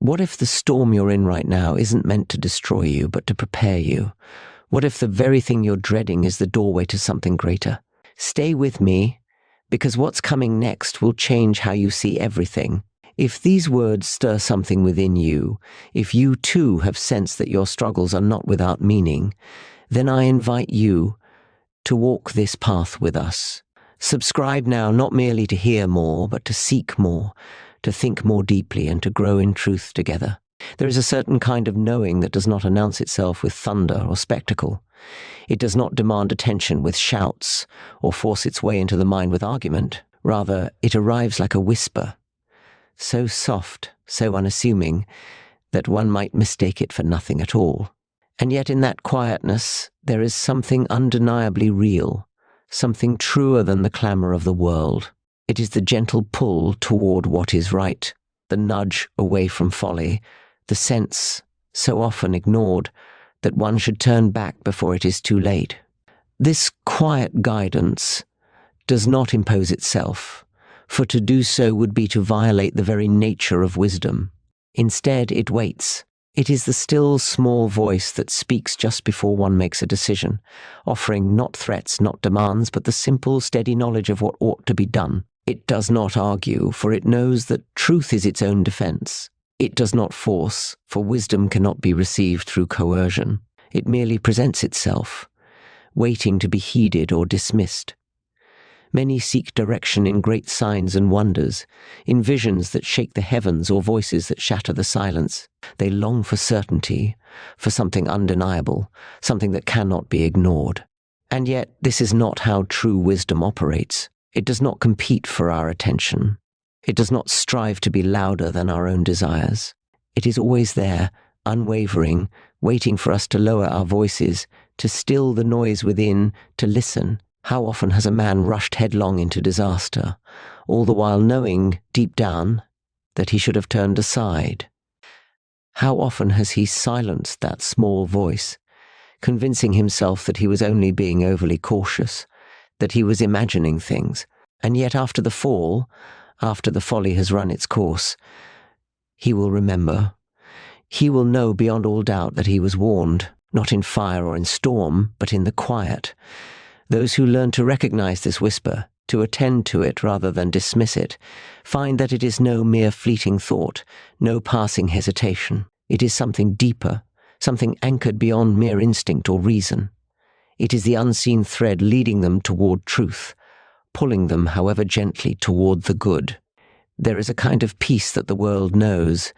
What if the storm you're in right now isn't meant to destroy you, but to prepare you? What if the very thing you're dreading is the doorway to something greater? Stay with me, because what's coming next will change how you see everything. If these words stir something within you, if you too have sensed that your struggles are not without meaning, then I invite you to walk this path with us. Subscribe now, not merely to hear more, but to seek more, to think more deeply, and to grow in truth together. There is a certain kind of knowing that does not announce itself with thunder or spectacle. It does not demand attention with shouts or force its way into the mind with argument. Rather, it arrives like a whisper, so soft, so unassuming, that one might mistake it for nothing at all. And yet in that quietness, there is something undeniably real, something truer than the clamor of the world. It is the gentle pull toward what is right, the nudge away from folly, the sense, so often ignored, that one should turn back before it is too late. This quiet guidance does not impose itself, for to do so would be to violate the very nature of wisdom. Instead, it waits. It is the still, small voice that speaks just before one makes a decision, offering not threats, not demands, but the simple, steady knowledge of what ought to be done. It does not argue, for it knows that truth is its own defense. It does not force, for wisdom cannot be received through coercion. It merely presents itself, waiting to be heeded or dismissed. Many seek direction in great signs and wonders, in visions that shake the heavens or voices that shatter the silence. They long for certainty, for something undeniable, something that cannot be ignored. And yet, this is not how true wisdom operates. It does not compete for our attention. It does not strive to be louder than our own desires. It is always there, unwavering, waiting for us to lower our voices, to still the noise within, to listen. How often has a man rushed headlong into disaster, all the while knowing, deep down, that he should have turned aside? How often has he silenced that small voice, convincing himself that he was only being overly cautious, that he was imagining things, and yet after the fall, after the folly has run its course, he will remember. He will know beyond all doubt that he was warned, not in fire or in storm, but in the quiet. Those who learn to recognize this whisper, to attend to it rather than dismiss it, find that it is no mere fleeting thought, no passing hesitation. It is something deeper, something anchored beyond mere instinct or reason. It is the unseen thread leading them toward truth, pulling them, however gently, toward the good. There is a kind of peace that the world knows,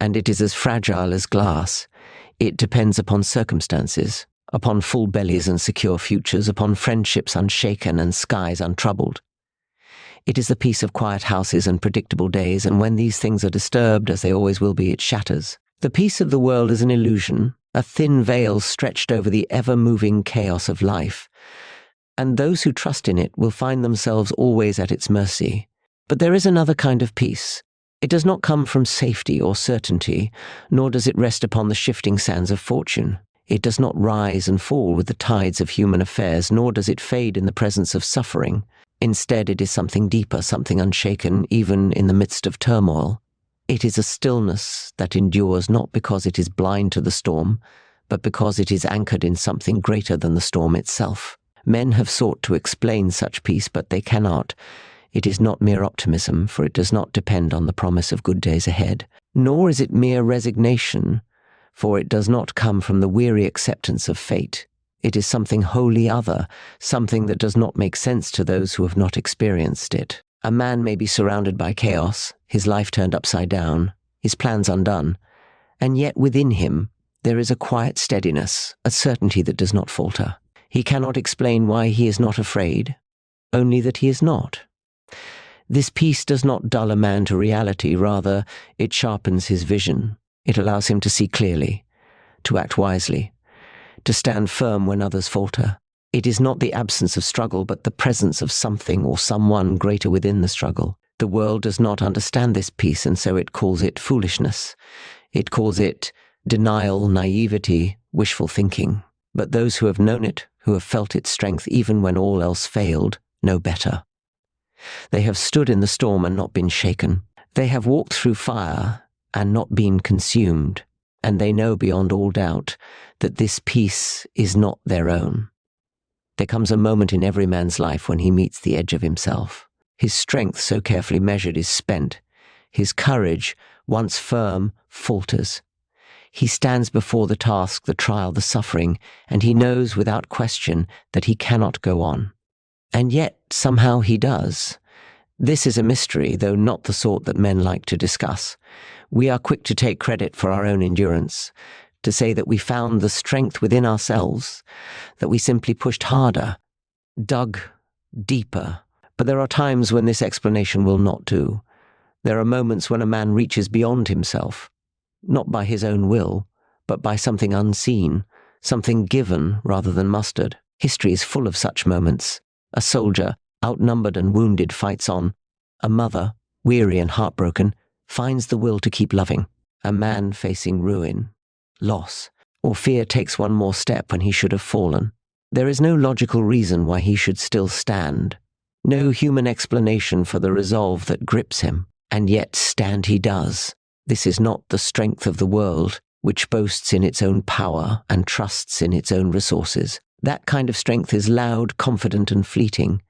and it is as fragile as glass. It depends upon circumstances, upon full bellies and secure futures, upon friendships unshaken and skies untroubled. It is the peace of quiet houses and predictable days, and when these things are disturbed, as they always will be, it shatters. The peace of the world is an illusion, a thin veil stretched over the ever-moving chaos of life, and those who trust in it will find themselves always at its mercy. But there is another kind of peace. It does not come from safety or certainty, nor does it rest upon the shifting sands of fortune. It does not rise and fall with the tides of human affairs, nor does it fade in the presence of suffering. Instead, it is something deeper, something unshaken, even in the midst of turmoil. It is a stillness that endures not because it is blind to the storm, but because it is anchored in something greater than the storm itself. Men have sought to explain such peace, but they cannot. It is not mere optimism, for it does not depend on the promise of good days ahead. Nor is it mere resignation, for it does not come from the weary acceptance of fate. It is something wholly other, something that does not make sense to those who have not experienced it. A man may be surrounded by chaos, his life turned upside down, his plans undone, and yet within him there is a quiet steadiness, a certainty that does not falter. He cannot explain why he is not afraid, only that he is not. This peace does not dull a man to reality, rather it sharpens his vision. It allows him to see clearly, to act wisely, to stand firm when others falter. It is not the absence of struggle, but the presence of something or someone greater within the struggle. The world does not understand this peace, and so it calls it foolishness. It calls it denial, naivety, wishful thinking. But those who have known it, who have felt its strength even when all else failed, know better. They have stood in the storm and not been shaken. They have walked through fire and not been consumed, and they know beyond all doubt that this peace is not their own. There comes a moment in every man's life when he meets the edge of himself. His strength, so carefully measured, is spent. His courage, once firm, falters. He stands before the task, the trial, the suffering, and he knows without question that he cannot go on. And yet, somehow he does. This is a mystery, though not the sort that men like to discuss. We are quick to take credit for our own endurance, to say that we found the strength within ourselves, that we simply pushed harder, dug deeper. But there are times when this explanation will not do. There are moments when a man reaches beyond himself, not by his own will, but by something unseen, something given rather than mustered. History is full of such moments. A soldier, outnumbered and wounded, fights on. A mother, weary and heartbroken, finds the will to keep loving. A man facing ruin, loss, or fear takes one more step when he should have fallen. There is no logical reason why he should still stand, no human explanation for the resolve that grips him, and yet stand he does. This is not the strength of the world, which boasts in its own power and trusts in its own resources. That kind of strength is loud, confident, and fleeting.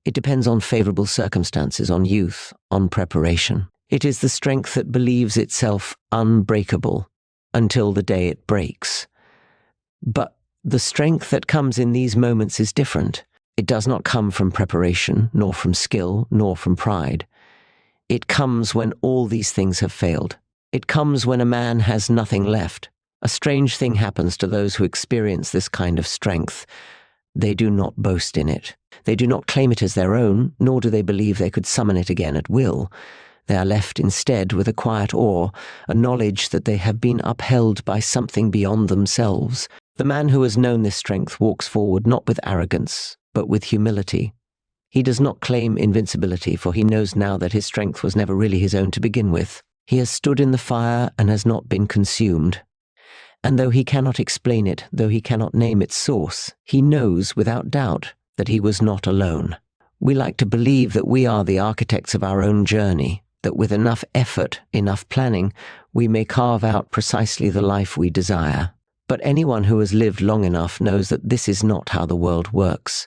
It depends on favorable circumstances, on youth, on preparation. It is the strength that believes itself unbreakable until the day it breaks. But the strength that comes in these moments is different. It does not come from preparation, nor from skill, nor from pride. It comes when all these things have failed. It comes when a man has nothing left. A strange thing happens to those who experience this kind of strength. They do not boast in it. They do not claim it as their own, nor do they believe they could summon it again at will. They are left instead with a quiet awe, a knowledge that they have been upheld by something beyond themselves. The man who has known this strength walks forward not with arrogance, but with humility. He does not claim invincibility, for he knows now that his strength was never really his own to begin with. He has stood in the fire and has not been consumed. And though he cannot explain it, though he cannot name its source, he knows without doubt that he was not alone. We like to believe that we are the architects of our own journey, that with enough effort, enough planning, we may carve out precisely the life we desire. But anyone who has lived long enough knows that this is not how the world works.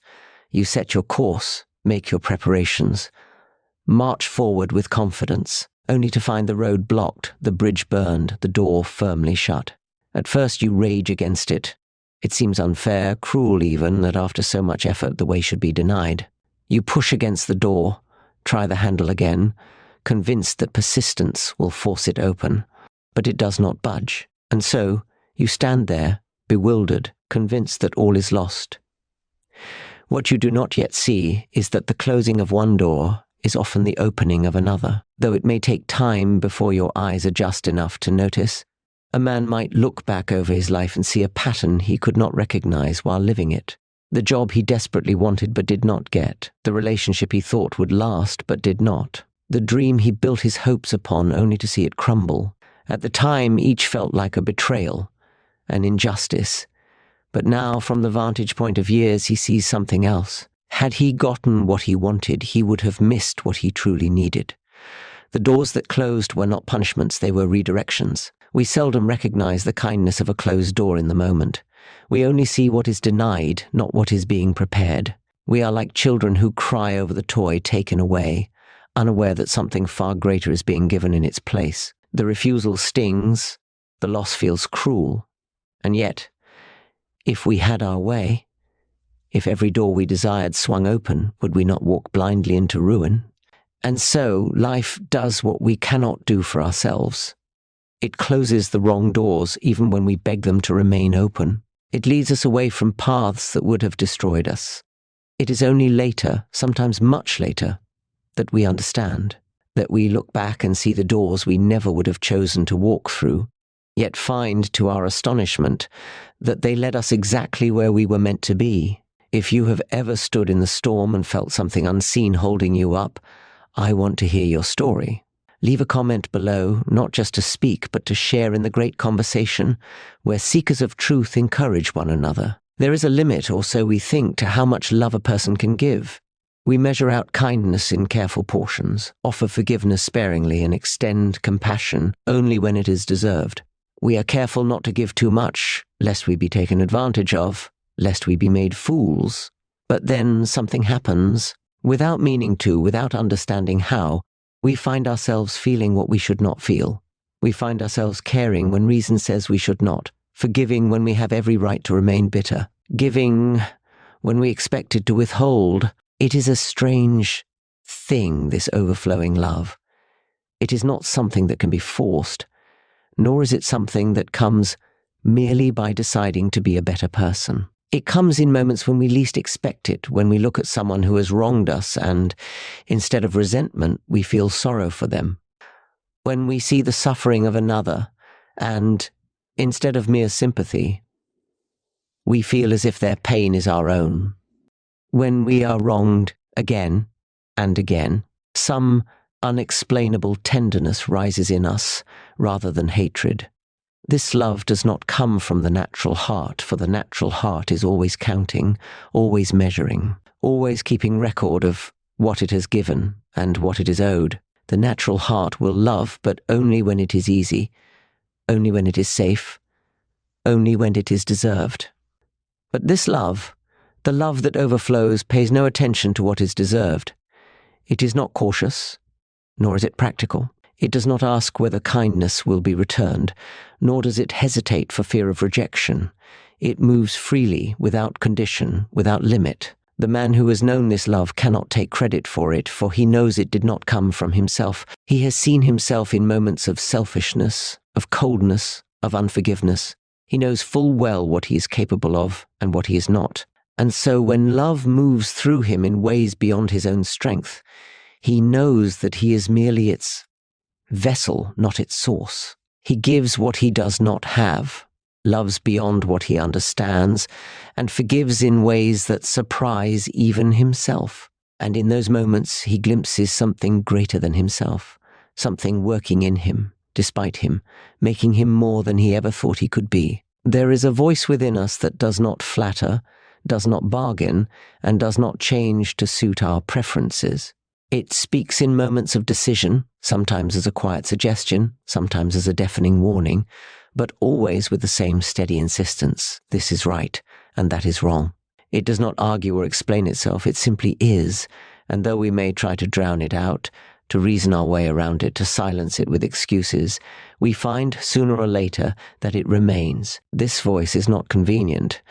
You set your course, make your preparations, march forward with confidence, only to find the road blocked, the bridge burned, the door firmly shut. At first you rage against it. It seems unfair, cruel even, that after so much effort the way should be denied. You push against the door, try the handle again, convinced that persistence will force it open. But it does not budge, and so you stand there, bewildered, convinced that all is lost. What you do not yet see is that the closing of one door is often the opening of another, though it may take time before your eyes adjust enough to notice. A man might look back over his life and see a pattern he could not recognize while living it. The job he desperately wanted but did not get. The relationship he thought would last but did not. The dream he built his hopes upon only to see it crumble. At the time, each felt like a betrayal, an injustice. But now, from the vantage point of years, he sees something else. Had he gotten what he wanted, he would have missed what he truly needed. The doors that closed were not punishments, they were redirections. We seldom recognize the kindness of a closed door in the moment. We only see what is denied, not what is being prepared. We are like children who cry over the toy taken away, unaware that something far greater is being given in its place. The refusal stings, the loss feels cruel. And yet, if we had our way, if every door we desired swung open, would we not walk blindly into ruin? And so, life does what we cannot do for ourselves. It closes the wrong doors even when we beg them to remain open. It leads us away from paths that would have destroyed us. It is only later, sometimes much later, that we understand, that we look back and see the doors we never would have chosen to walk through, yet find, to our astonishment, that they led us exactly where we were meant to be. If you have ever stood in the storm and felt something unseen holding you up, I want to hear your story. Leave a comment below, not just to speak, but to share in the great conversation where seekers of truth encourage one another. There is a limit, or so we think, to how much love a person can give. We measure out kindness in careful portions, offer forgiveness sparingly, and extend compassion only when it is deserved. We are careful not to give too much, lest we be taken advantage of, lest we be made fools. But then something happens. Without meaning to, without understanding how, we find ourselves feeling what we should not feel. We find ourselves caring when reason says we should not, forgiving when we have every right to remain bitter, giving when we expected to withhold. It is a strange thing, this overflowing love. It is not something that can be forced, nor is it something that comes merely by deciding to be a better person. It comes in moments when we least expect it, when we look at someone who has wronged us and, instead of resentment, we feel sorrow for them. When we see the suffering of another and, instead of mere sympathy, we feel as if their pain is our own. When we are wronged again and again, some unexplainable tenderness rises in us rather than hatred. This love does not come from the natural heart, for the natural heart is always counting, always measuring, always keeping record of what it has given and what it is owed. The natural heart will love, but only when it is easy, only when it is safe, only when it is deserved. But this love, the love that overflows, pays no attention to what is deserved. It is not cautious, nor is it practical. It does not ask whether kindness will be returned, nor does it hesitate for fear of rejection. It moves freely, without condition, without limit. The man who has known this love cannot take credit for it, for he knows it did not come from himself. He has seen himself in moments of selfishness, of coldness, of unforgiveness. He knows full well what he is capable of and what he is not. And so when love moves through him in ways beyond his own strength, he knows that he is merely its vessel, not its source. He gives what he does not have, loves beyond what he understands, and forgives in ways that surprise even himself. And in those moments he glimpses something greater than himself, something working in him, despite him, making him more than he ever thought he could be. There is a voice within us that does not flatter, does not bargain, and does not change to suit our preferences. It speaks in moments of decision, sometimes as a quiet suggestion, sometimes as a deafening warning, but always with the same steady insistence. This is right, and that is wrong. It does not argue or explain itself, it simply is, and though we may try to drown it out, to reason our way around it, to silence it with excuses, we find sooner or later that it remains. This voice is not convenient.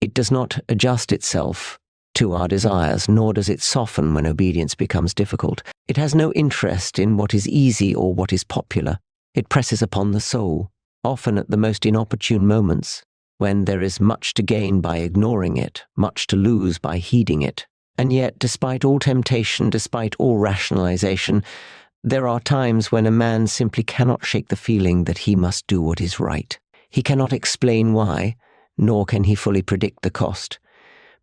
It does not adjust itself to our desires, nor does it soften when obedience becomes difficult. It has no interest in what is easy or what is popular. It presses upon the soul, often at the most inopportune moments, when there is much to gain by ignoring it, much to lose by heeding it. And yet, despite all temptation, despite all rationalization, there are times when a man simply cannot shake the feeling that he must do what is right. He cannot explain why, nor can he fully predict the cost.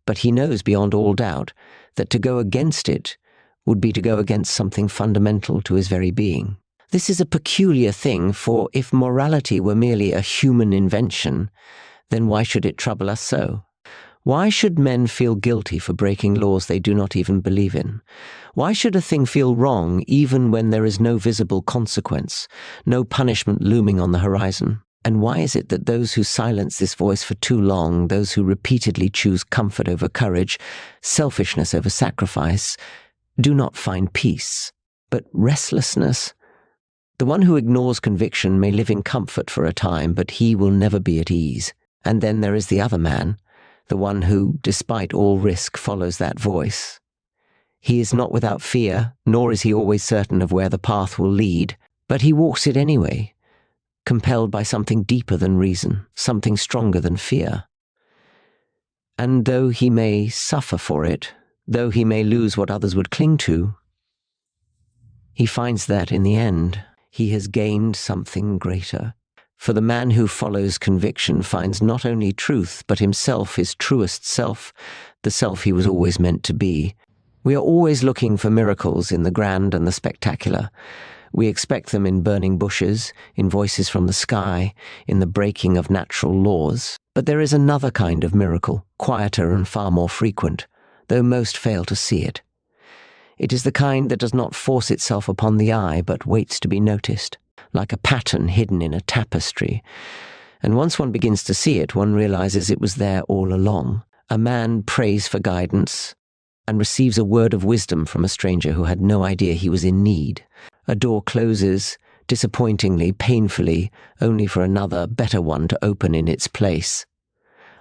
But he knows beyond all doubt that to go against it would be to go against something fundamental to his very being. This is a peculiar thing, for if morality were merely a human invention, then why should it trouble us so? Why should men feel guilty for breaking laws they do not even believe in? Why should a thing feel wrong even when there is no visible consequence, no punishment looming on the horizon? And why is it that those who silence this voice for too long, those who repeatedly choose comfort over courage, selfishness over sacrifice, do not find peace, but restlessness? The one who ignores conviction may live in comfort for a time, but he will never be at ease. And then there is the other man, the one who, despite all risk, follows that voice. He is not without fear, nor is he always certain of where the path will lead, but he walks it anyway, compelled by something deeper than reason, something stronger than fear. And though he may suffer for it, though he may lose what others would cling to, he finds that in the end, he has gained something greater. For the man who follows conviction finds not only truth, but himself, his truest self, the self he was always meant to be. We are always looking for miracles in the grand and the spectacular. We expect them in burning bushes, in voices from the sky, in the breaking of natural laws. But there is another kind of miracle, quieter and far more frequent, though most fail to see it. It is the kind that does not force itself upon the eye, but waits to be noticed, like a pattern hidden in a tapestry. And once one begins to see it, one realizes it was there all along. A man prays for guidance and receives a word of wisdom from a stranger who had no idea he was in need. A door closes, disappointingly, painfully, only for another, better one to open in its place.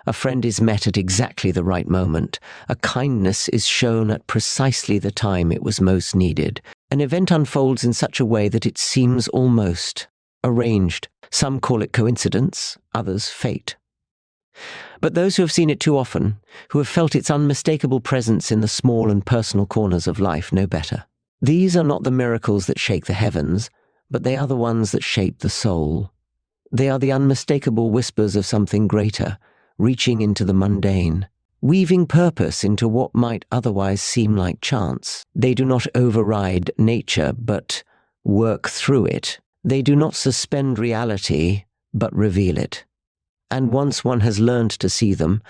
A friend is met at exactly the right moment. A kindness is shown at precisely the time it was most needed. An event unfolds in such a way that it seems almost arranged. Some call it coincidence, others fate. But those who have seen it too often, who have felt its unmistakable presence in the small and personal corners of life, know better. These are not the miracles that shake the heavens, but they are the ones that shape the soul. They are the unmistakable whispers of something greater, reaching into the mundane, weaving purpose into what might otherwise seem like chance. They do not override nature, but work through it. They do not suspend reality, but reveal it. And once one has learned to see them,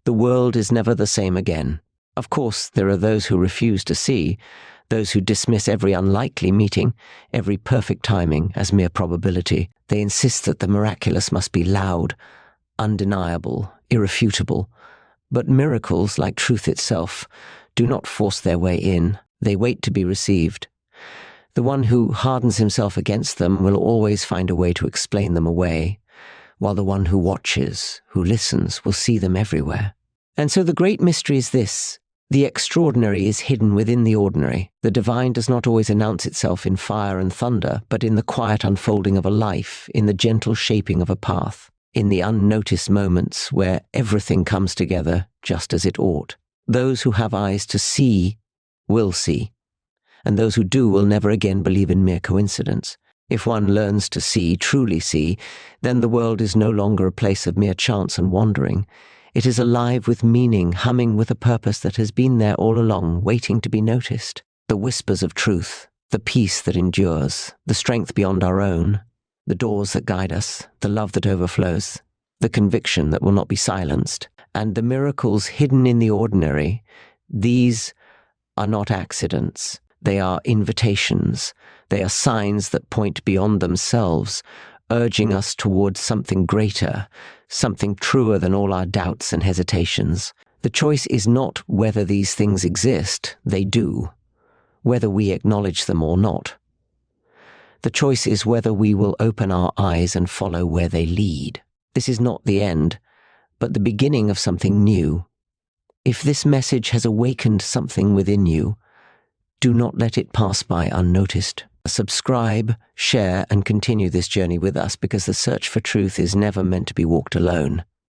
the world is never the same again. Of course, there are those who refuse to see, those who dismiss every unlikely meeting, every perfect timing as mere probability. They insist that the miraculous must be loud, undeniable, irrefutable. But miracles, like truth itself, do not force their way in. They wait to be received. The one who hardens himself against them will always find a way to explain them away, while the one who watches, who listens, will see them everywhere. And so the great mystery is this: the extraordinary is hidden within the ordinary. The divine does not always announce itself in fire and thunder, but in the quiet unfolding of a life, in the gentle shaping of a path, in the unnoticed moments where everything comes together just as it ought. Those who have eyes to see will see, and those who do will never again believe in mere coincidence. If one learns to see, truly see, then the world is no longer a place of mere chance and wandering. It is alive with meaning, humming with a purpose that has been there all along, waiting to be noticed. The whispers of truth, the peace that endures, the strength beyond our own, the doors that guide us, the love that overflows, the conviction that will not be silenced, and the miracles hidden in the ordinary. These are not accidents. They are invitations. They are signs that point beyond themselves, urging us towards something greater, something truer than all our doubts and hesitations. The choice is not whether these things exist. They do, whether we acknowledge them or not. The choice is whether we will open our eyes and follow where they lead. This is not the end, but the beginning of something new. If this message has awakened something within you, do not let it pass by unnoticed. Subscribe, share, and continue this journey with us, because the search for truth is never meant to be walked alone.